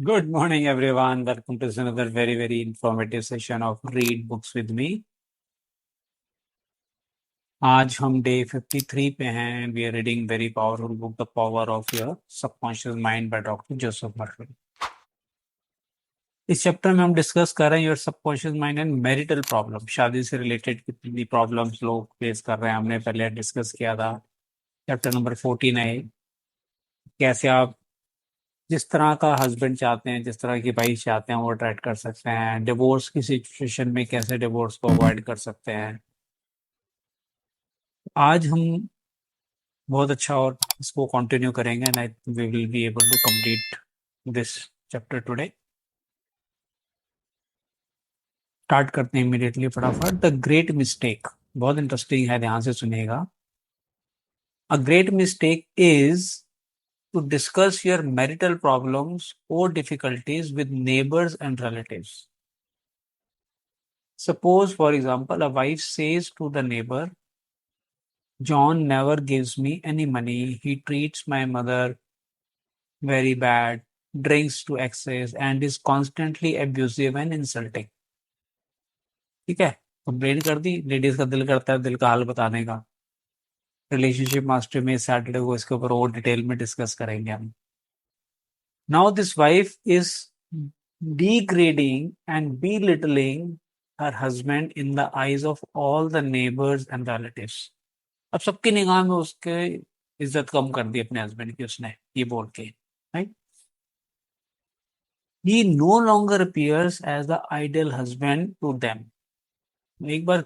Good morning, everyone. Welcome to another very informative session of Read Books with me. आज हम day 53 पे हैं. We are reading very powerful book the power of your subconscious mind by doctor Joseph Murphy. इस chapter में हम discuss कर रहे हैं your subconscious mind and marital problem. शादी से रिलेटेड कितनी प्रॉब्लम्स लोग फेस कर रहे हैं हमने पहले डिस्कस किया था. चैप्टर नंबर 14 है. कैसे आप जिस तरह का हस्बैंड चाहते हैं, जिस तरह की वाइफ चाहते हैं, वो अट्रैक्ट कर सकते हैं. डिवोर्स की सिचुएशन में कैसे डिवोर्स को अवॉइड कर सकते हैं. आज हम बहुत अच्छा और इसको कंटिन्यू करेंगे and I we will be able to complete this chapter today. Start करते हैं इमीडिएटली फटाफट. द ग्रेट मिस्टेक बहुत इंटरेस्टिंग है, ध्यान से सुनिएगा. A great mistake is to discuss your marital problems और difficulties with neighbours and relatives. Suppose, for example, a wife says to the neighbor, John never gives me any money. He treats my mother very bad, drinks to excess, and is constantly abusive and insulting. ठीक है, complain कर दी. Ladies का दिल करता है दिल का हाल बताने का. रिलेशनशिप मास्टर में सैटरडे को इसके ऊपर और डिटेल में डिस्कस करेंगे हम. Now this wife is degrading and belittling her husband in the eyes of all the neighbors and relatives. अब सबकी निगाह में उसके इज्जत कम कर दी अपने हस्बैंड की उसने, ये बोल के. Right. He no longer appears as the ideal husband to them. एक बार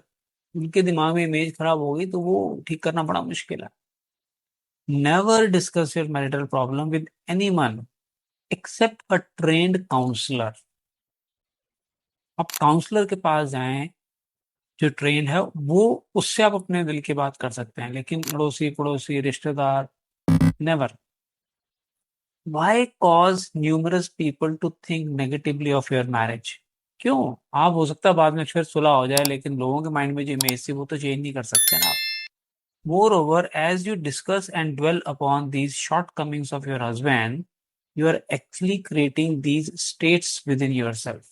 उनके दिमाग में इमेज खराब हो गई तो वो ठीक करना बड़ा मुश्किल है. Never discuss your marital problem with anyone except a trained counsellor. आप काउंसलर के पास जाएं जो ट्रेन है, वो उससे आप अपने दिल की बात कर सकते हैं, लेकिन अड़ोसी पड़ोसी रिश्तेदार never. Why cause numerous people to think negatively of your marriage? क्यों? आप हो सकता है बाद में फिर सुलह हो जाए, लेकिन लोगों के माइंड में जो इमेज थी वो तो चेंज नहीं कर सकते ना आप. Moreover, as you discuss and dwell upon these shortcomings of your husband, you are actually creating these states within yourself.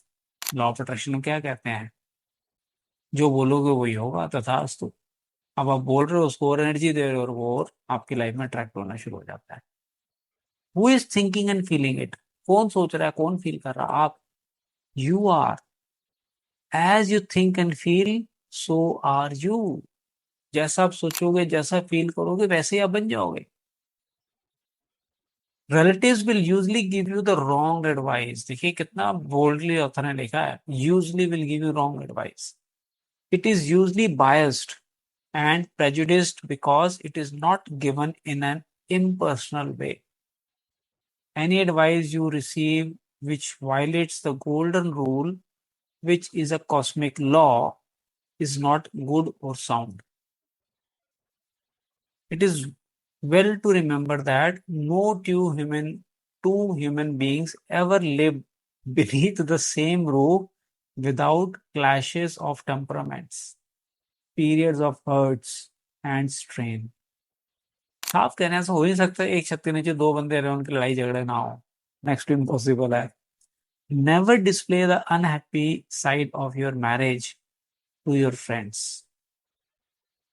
Law of attraction में क्या कहते हैं? जो बोलोगे वही होगा, तथास्तु. अब आप बोल रहे हो उसको और एनर्जी दे रहे हो और वो और आपकी लाइफ में अट्रैक्ट होना शुरू हो जाता है. Who is thinking and feeling it? कौन सोच रहा है, कौन फील कर रहा है? आप. You are. As you think and feel so are you. जैसा आप सोचोगे, जैसा फील करोगे, वैसे ही आप बन जाओगे. Relatives will usually give you the wrong advice. देखिए कितना बोल्डली ऑथर ने लिखा है, usually will give you wrong advice. It is usually biased and prejudiced because it is not given in an impersonal way. Any advice you receive which violates the golden rule, which is a cosmic law, is not good or sound. It is well to remember that no two human beings ever lived beneath the same roof without clashes of temperaments, periods of hurts and strain. साफ कहने से हो ही सकता है एक छत के नीचे दो बंदे रहे, उनकी लड़ाई झगड़े ना हो. नेक्स्ट टू इम्पॉसिबल है. Never display the unhappy side of your marriage to your friends.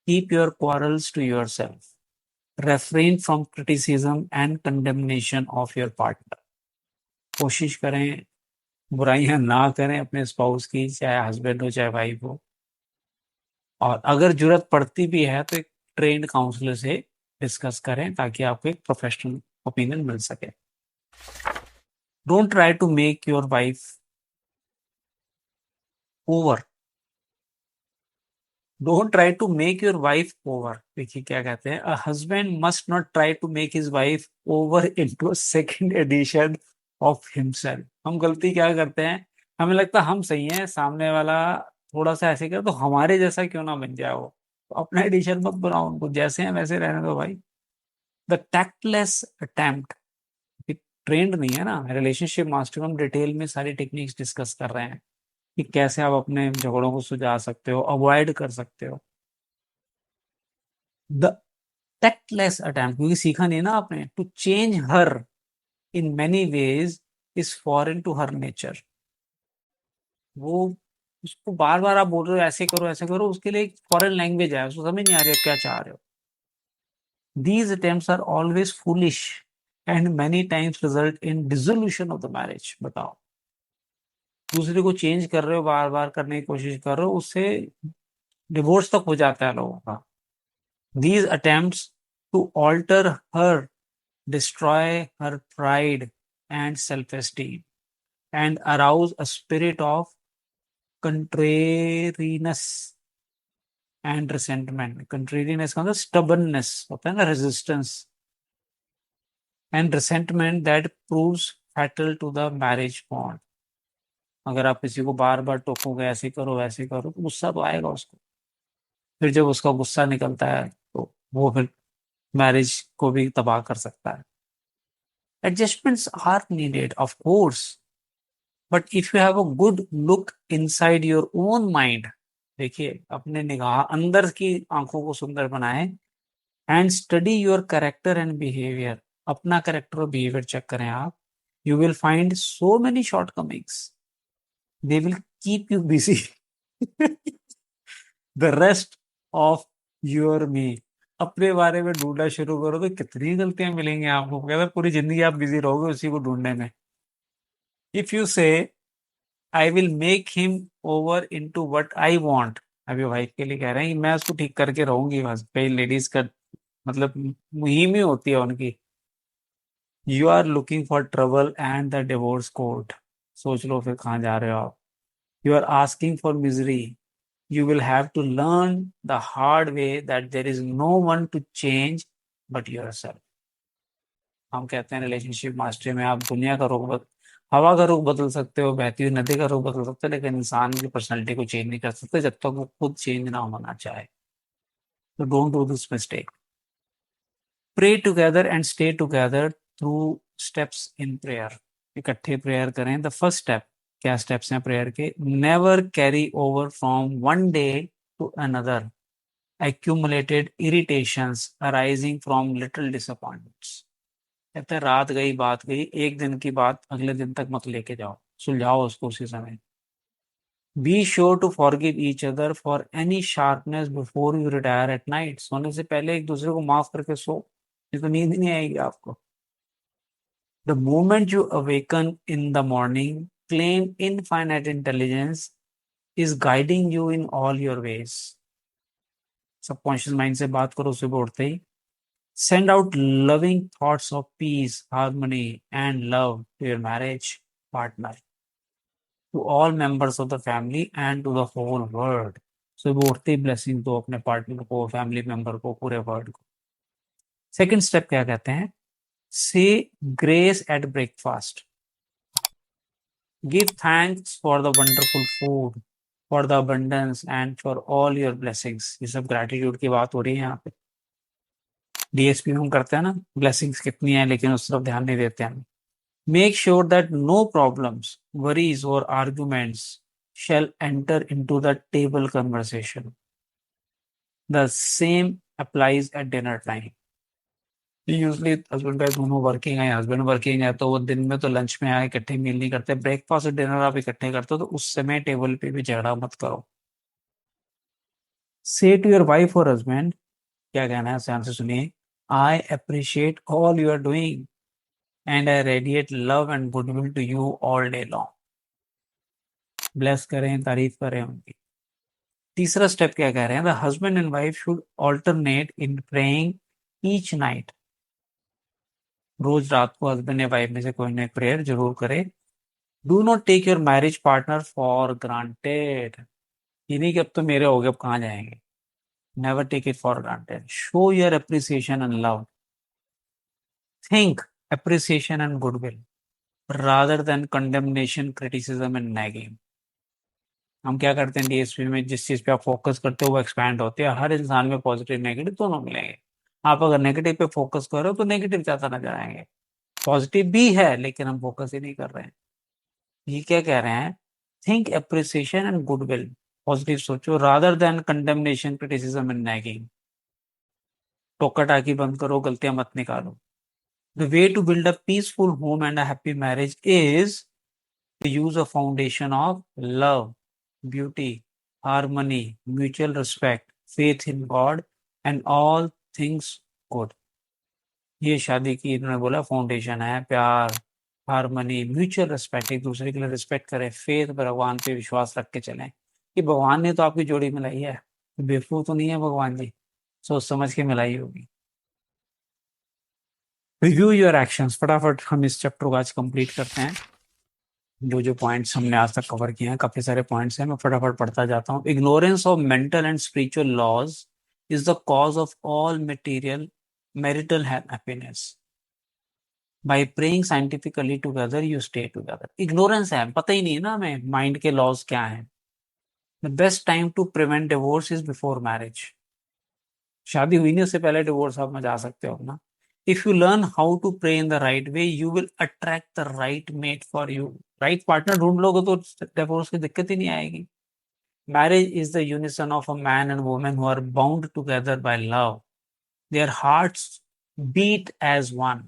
Keep your quarrels to yourself. Refrain from criticism and condemnation of your partner. कोशिश करें बुराइयां ना करें अपने स्पाउस की, चाहे हस्बैंड हो चाहे वाइफ हो. और अगर जरूरत पड़ती भी है तो एक ट्रेन्ड काउंसलर से डिस्कस करें ताकि आपको एक प्रोफेशनल ओपिनियन मिल सके. Don't try to make your wife over. Don't try to make your wife over. देखिए क्या कहते हैं, a husband must not try to make his wife over into a second edition of himself. हम गलती क्या करते हैं, हमें लगता है हम सही हैं, सामने वाला थोड़ा सा ऐसे करे तो हमारे जैसा क्यों ना बन जाए वो. तो अपना एडिशन मत बनाओ, उनको जैसे हैं वैसे रहने दो भाई. The टैक्टलेस attempt. ट्रेंड नहीं है ना. रिलेशनशिप मास्टर में हम डिटेल में सारी टेक्निक्स डिस्कस कर रहे हैं कि कैसे आप अपने झगड़ों को सुलझा सकते हो, अवॉइड कर सकते हो. द टैक्टलेस अटेम्प्ट, क्योंकि सीखा नहीं ना आपने, to change her in many ways is foreign to her nature. वो उसको बार बार आप बोल रहे हो ऐसे करो, उसके लिए एक फॉरेन लैंग्वेज है, उसको समझ नहीं आ रही है क्या चाह रहे हो। These attempts are always foolish and many times result in dissolution of the marriage. बताओ, दूसरे को चेंज कर रहे हो, बार बार करने की कोशिश कर रहे हो, उससे डिवोर्स तक हो जाता है लोगों का। These attempts to alter her destroy her pride and self esteem and arouse a spirit of contrariness and resentment. Contrariness का मतलब स्टबर्ननेस होता है ना, resistance and resentment that proves fatal to the marriage bond. अगर आप किसी को बार बार टोकोगे ऐसे करो वैसे करो तो गुस्सा तो आएगा उसको, फिर जब उसका गुस्सा निकलता है तो वो फिर मैरिज को भी तबाह कर सकता है। Adjustments are needed of course, but if you have a good look inside your own mind, देखिए अपने निगाह अंदर की आंखों को सुंदर बनाएं, and study your character and behaviour, अपना कैरेक्टर और बिहेवियर चेक करें आप, you will find so many shortcomings, they will keep you busy the rest of your me. अपने बारे में ढूंढना शुरू करो तो कितनी गलतियां मिलेंगी आपको, कहते पूरी जिंदगी आप बिजी रहोगे उसी को ढूंढने में। इफ यू से I will make him over into what I want, अभी वाइफ के लिए कह रहे हैं कि मैं उसको ठीक करके रहूंगी, बस कई लेडीज का मतलब मुहिम ही होती है उनकी। You are looking for trouble and the divorce court, सोच लो फिर कहाँ जा रहे हो आप। You are asking for misery, you will have to learn the hard way that there is no one to change but yourself। हम कहते हैं रिलेशनशिप मास्टरी में आप दुनिया का हवा का रुख बदल सकते हो, बहती हुई नदी का रुख बदल सकते हो, लेकिन इंसान की पर्सनैलिटी को चेंज नहीं कर सकते जब तक वो खुद चेंज ना होना चाहे। तो don't do this mistake. Pray together and stay together through steps in prayer, इकट्ठे प्रेयर करें। द फर्स्ट स्टेप, क्या स्टेप्स हैं प्रेयर के? Never carry over from one day to another accumulated irritations arising from little disappointments। कहते हैं रात गई बात गई, एक दिन की बात अगले दिन तक मत लेके जाओ, सुलझाओ उसको उसी समय। Be sure to forgive each other for any sharpness before you retire at night. सोने से पहले एक दूसरे को माफ करके सो, नहीं तो नींद नहीं आएगी आपको। The moment you awaken in the morning claim infinite intelligence is guiding you in all your ways. Subconscious mind से बात करो सुबह उठते ही। Send out loving thoughts of peace, harmony, and love to your marriage partner, to all members of the family, and to the whole world। सुबह उठते ही blessing दो अपने partner को, फैमिली मेंबर को, पूरे वर्ल्ड को। सेकंड स्टेप क्या कहते हैं? Say grace at breakfast, give thanks for the wonderful food, for the abundance and for all your blessings. ये सब ग्रैटिट्यूड की बात हो रही है यहाँ पे। डीएसपी में हम करते हैं ना, ब्लेसिंग्स कितनी है लेकिन उस तरफ ध्यान नहीं देते हैं। Make sure that no problems, worries or arguments shall enter into the table conversation। The same applies at dinner time। Usually husband wife दोनों वर्किंग है, हस्बैंड वर्किंग है तो वो दिन में तो लंच में आए इकट्ठे मील नहीं करते, ब्रेकफास्ट और डिनर आप इकट्ठे करते हो तो उस समय टेबल पे भी झगड़ा मत करो। Say to your wife or husband, क्या कहना है ध्यान से सुनिए। I appreciate all you are doing and I radiate love and goodwill to you all day long. Bless करें, तारीफ करें उनकी। तीसरा स्टेप क्या कह रहे हैं? The husband and wife should alternate in praying each night. रोज रात को हस्बैंड या वाइफ में से कोई ना एक प्रेयर जरूर करे। Do not take your marriage partner for granted, ये नहीं कि अब तो मेरे हो गए अब कहाँ जाएंगे। Never take it for granted. Show your appreciation and love, think appreciation and goodwill rather than condemnation, criticism and nagging। हम क्या करते हैं डीएसपी में, जिस चीज पे आप फोकस करते हो वो एक्सपैंड होती है। हर इंसान में पॉजिटिव नेगेटिव दोनों मिलेंगे। आप अगर नेगेटिव पे फोकस करो तो नेगेटिव ज्यादा नजर आएंगे। पॉजिटिव भी है लेकिन हम फोकस ही नहीं कर रहे हैं। ये क्या कह रहे हैं? Think appreciation and goodwill, positive सोचो, rather than condemnation, criticism and nagging. टोका टाकी बंद करो, गलतियां मत निकालो। The way to build a peaceful home and a happy marriage is to use a foundation of love, beauty, harmony, mutual respect, faith in God, and all things good. ये शादी की इन्होंने बोला फाउंडेशन है, प्यार, हारमनी, म्यूचुअल रिस्पेक्ट, एक दूसरे के लिए रिस्पेक्ट करें, फेथ, भगवान पे विश्वास रख के चलें कि भगवान ने तो आपकी जोड़ी मिलाई है, बेवकूफ तो नहीं है भगवान जी, सोच समझ के मिलाई होगी। रिव्यू योर एक्शंस, फटाफट हम इस चैप्टर को आज कंप्लीट करते हैं। जो जो पॉइंट्स हमने आज तक कवर किए हैं, काफी सारे पॉइंट्स हैं, मैं फटाफट पढ़ता जाता हूँ। Ignorance of mental and spiritual laws is the cause of all material marital happiness. By praying scientifically together you stay together. Ignorance है, पता ही नहीं है ना हमें माइंड के लॉज क्या हैं। The best time to prevent divorce is before marriage. शादी हुई नहीं उससे पहले डिवोर्स आप में जा सकते हो अपना। If you learn how to pray in the right way you will attract the right mate for you. Right partner ढूंढ लोगे तो डिवोर्स की दिक्कत ही नहीं आएगी। Marriage is the unison of a man and woman who are bound together by love. Their hearts beat as one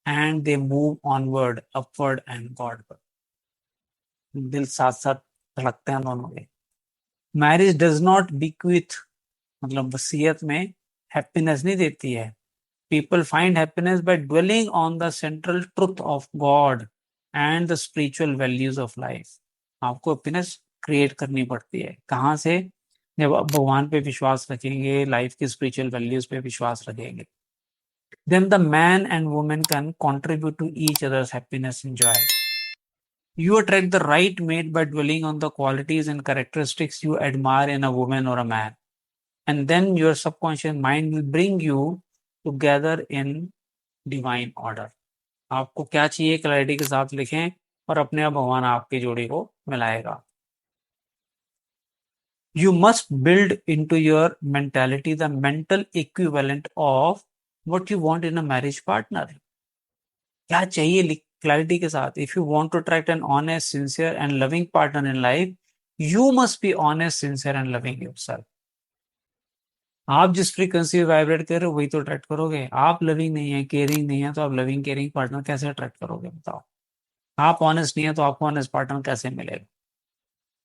and they move onward, upward and Godward. दिल साथ साथ धड़कते हैं दोनों के। मैरिज डज नॉट bequeath, मतलब वसीयत में happiness नहीं देती है। People find happiness bye dwelling on the central truth of God and the spiritual values of life. आपको हैप्पीनेस क्रिएट करनी पड़ती है, कहाँ से? जब आप भगवान पे विश्वास रखेंगे, लाइफ की स्पिरिचुअल वैल्यूज पे विश्वास रखेंगे, then the man and woman can contribute to each other's happiness and joy. You attract the right mate by dwelling on the qualities and characteristics you admire in a woman or a man, and then your subconscious mind will bring you together in divine order. आपको क्या चाहिए clarity के साथ लिखें और अपने आप भगवान आपकी जोड़ी को मिलाएगा। You must build into your mentality the mental equivalent of what you want in a marriage partner. क्या चाहिए क्लैरिटी के साथ। If you want to attract an honest, sincere and loving partner in life, you must be honest, sincere and loving yourself. आप जिस frequency vibrate कर रहे हो वही तो अट्रैक्ट करोगे। आप लविंग नहीं है, केयरिंग नहीं है, तो आप लविंग केयरिंग पार्टनर कैसे अट्रैक्ट करोगे बताओ? आप ऑनेस्ट नहीं है तो आपको ऑनेस्ट पार्टनर कैसे मिलेगा?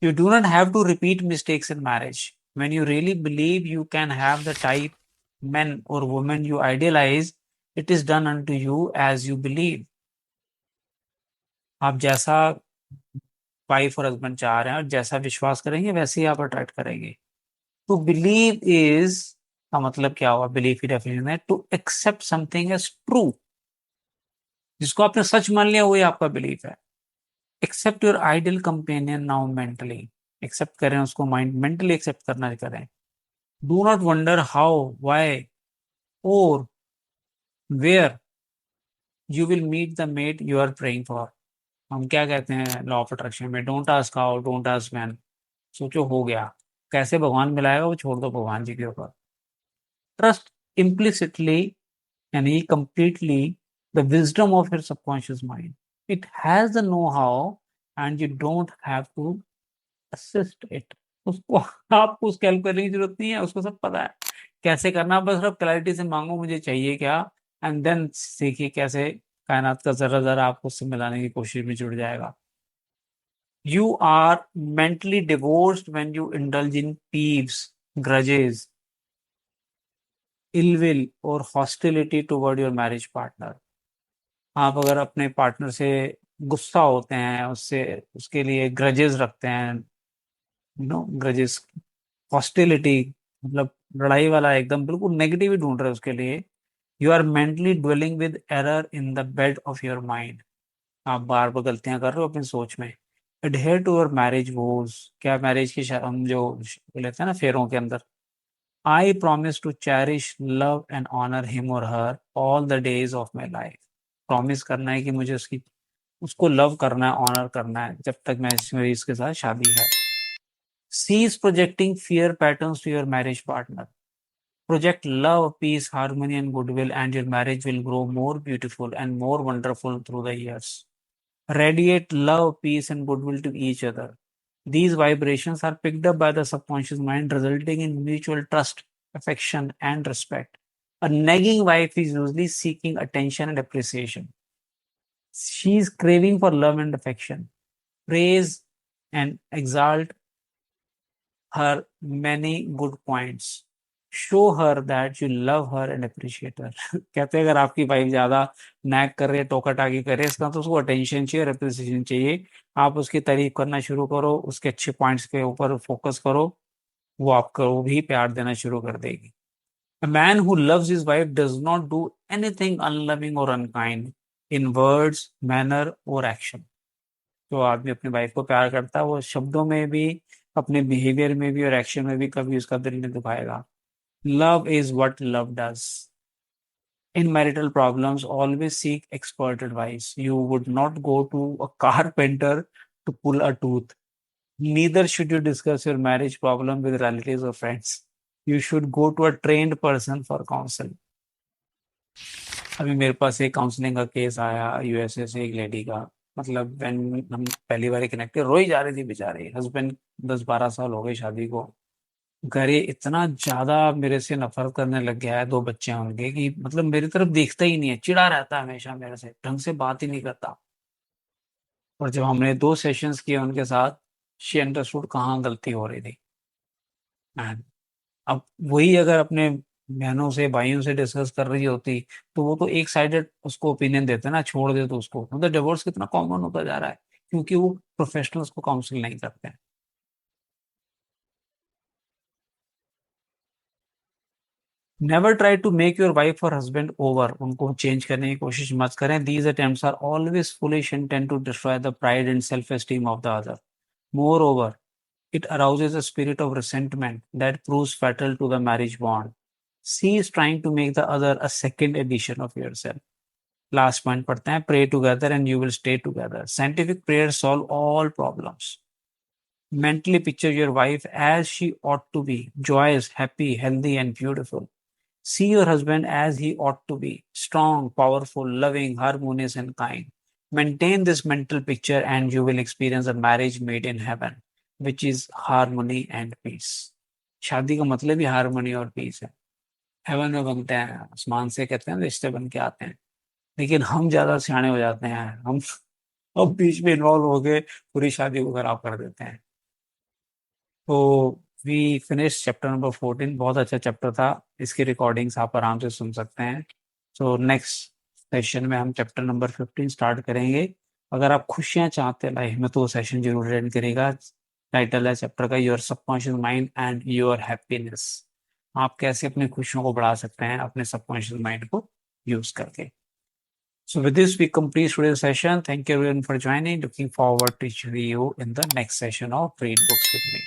You do not have to repeat mistakes in marriage. When you really believe you can have the type men or women you idealize, it is done unto you as you believe. आप जैसा wife or husband चाह रहे हैं और जैसा विश्वास करेंगे वैसे ही आप अट्रैक्ट करेंगे। टू बिलीव इज का मतलब क्या हुआ? बिलीव की डेफिनेशन है to accept something as true. जिसको आपने सच मान लिया वही आपका बिलीफ है। Accept your ideal companion now mentally. Accept करें उसको, माइंड मेंटली एक्सेप्ट करना करें। Do not wonder how, why और where you will meet the mate you are praying for. हम क्या कहते हैं लॉ ऑफ अट्रैक्शन में? Don't ask how, don't ask when, सोचो हो गया। कैसे भगवान मिलाएगा वो छोड़ दो भगवान जी के ऊपर। ट्रस्ट इम्प्लिसिटली यानी completely the wisdom of your subconscious mind. It has the know how and you don't have to assist it. उसको आपको उसकी हेल्प करने की जरूरत नहीं है, उसको सब पता है कैसे करना। बस सिर्फ क्लैरिटी से मांगो मुझे चाहिए क्या, एंड देन सीखिए कैसे कायनात का जरा जरा आपको उससे मिलाने की कोशिश में जुड़ जाएगा। You are mentally divorced when you indulge in peeves, grudges, ill will or hostility toward your marriage partner. आप अगर अपने पार्टनर से गुस्सा होते हैं, उससे उसके लिए ग्रजेस रखते हैं, ग्रजेस, हॉस्टिलिटी मतलब लड़ाई वाला, एकदम बिल्कुल नेगेटिव ही ढूंढ रहे हैं उसके लिए, you are mentally dwelling with error in the bed of your mind. आप बार बार गलतियां कर रहे हो अपनी सोच में। adhere to your marriage vows, क्या मैरिज की हम जो लेते हैं ना फेरों के अंदर, I promise to cherish, love and honor him or her all the days of my life. Promise करना है कि मुझे उसको लव करना है, ऑनर करना है जब तक मेरी इसके साथ शादी है। Cease projecting fear patterns to your marriage partner. Project love, peace, harmony and goodwill and your marriage will grow more beautiful and more wonderful through the years. Radiate love, peace, and goodwill to each other. These vibrations are picked up by the subconscious mind, resulting in mutual trust, affection, and respect. A nagging wife is usually seeking attention and appreciation. She is craving for love and affection. Praise and exalt her many good points. Show her that you love her and appreciate her. कहते हैं अगर आपकी wife ज्यादा nag कर रही है, टोका टाकी कर रही है, इसका तो उसको अटेंशन चाहिए और अप्रिसिएशन चाहिए. आप उसकी तारीफ करना शुरू करो, उसके अच्छे पॉइंट्स के ऊपर फोकस करो, वो आपको भी प्यार देना शुरू कर देगी. A man who loves his wife does not do anything unloving or unkind in words, manner or action. जो आदमी अपनी वाइफ को प्यार करता है वो शब्दों में भी, अपने बिहेवियर में भी और एक्शन में भी कभी उसका दिल नहीं दुखाएगा. Love is what love does. In marital problems, always seek expert advice. You would not go to a carpenter to pull a tooth. Neither should you discuss your marriage problem with relatives or friends. You should go to a trained person for counsel. अभी मेरे पास एक counselling का case आया USA से, एक lady का. मतलब when हम पहली बार कनेक्टेड, रोई जा रही थी बेचारी. हस्बैंड 10-12 साल हो गए शादी को. घर ये इतना ज्यादा मेरे से नफरत करने लग गया है, 2 बच्चे हैं उनके, कि मतलब मेरी तरफ देखता ही नहीं है, चिढ़ा रहता है हमेशा मेरे से, ढंग से बात ही नहीं करता. और जब हमने 2 सेशंस किए उनके साथ, शी अंडरस्टूड कहाँ गलती हो रही थी. And अब वही अगर अपने बहनों से भाइयों से डिस्कस कर रही होती, तो वो तो एक साइडेड उसको ओपिनियन देते ना, छोड़ दे तो उसको. मतलब डिवोर्स कितना कॉमन होता जा रहा है क्योंकि वो प्रोफेशनल्स को काउंसिल नहीं करते हैं. Never try to make your wife or husband over. उनको चेंज करने की कोशिश मत करें. These attempts are always foolish and tend to destroy the pride and self esteem of the other. Moreover, it arouses a spirit of resentment that proves fatal to the marriage bond. She is trying to make the other a second edition of yourself. Last point पढ़ते हैं. Pray together and you will stay together. Scientific prayers solve all problems. Mentally picture your wife as she ought to be, joyous, happy, healthy, and beautiful. See your husband as he ought to be, strong, powerful, loving, harmonious, and kind. Maintain this mental picture and you will experience a marriage made in heaven, which is harmony and peace. शादी का मतलब ही harmony और piece है. Haven में बनते हैं, आसमान से कहते हैं रिश्ते बन के आते हैं. लेकिन हम ज्यादा सियाने हो जाते हैं, हम अब बीच में इन्वॉल्व हो गए, पूरी शादी को खराब कर देते हैं. तो वी फिनिश चैप्टर नंबर 14. बहुत अच्छा चैप्टर था. इसकी रिकॉर्डिंग्स आप आराम से सुन सकते हैं. सो नेक्स्ट सेशन में हम चैप्टर नंबर 15 स्टार्ट करेंगे. अगर आप खुशियां चाहते हैं लाइफ में तो वो सेशन जरूर अटेंड करेगा. टाइटल है चैप्टर का your subconscious mind and your happiness. आप कैसे अपनी खुशियों को बढ़ा सकते हैं अपने सबकॉन्शियस माइंड को यूज करके. So with this, we complete today's session. Thank you everyone for joining. Looking forward to see you in the next session of Read Books with Me.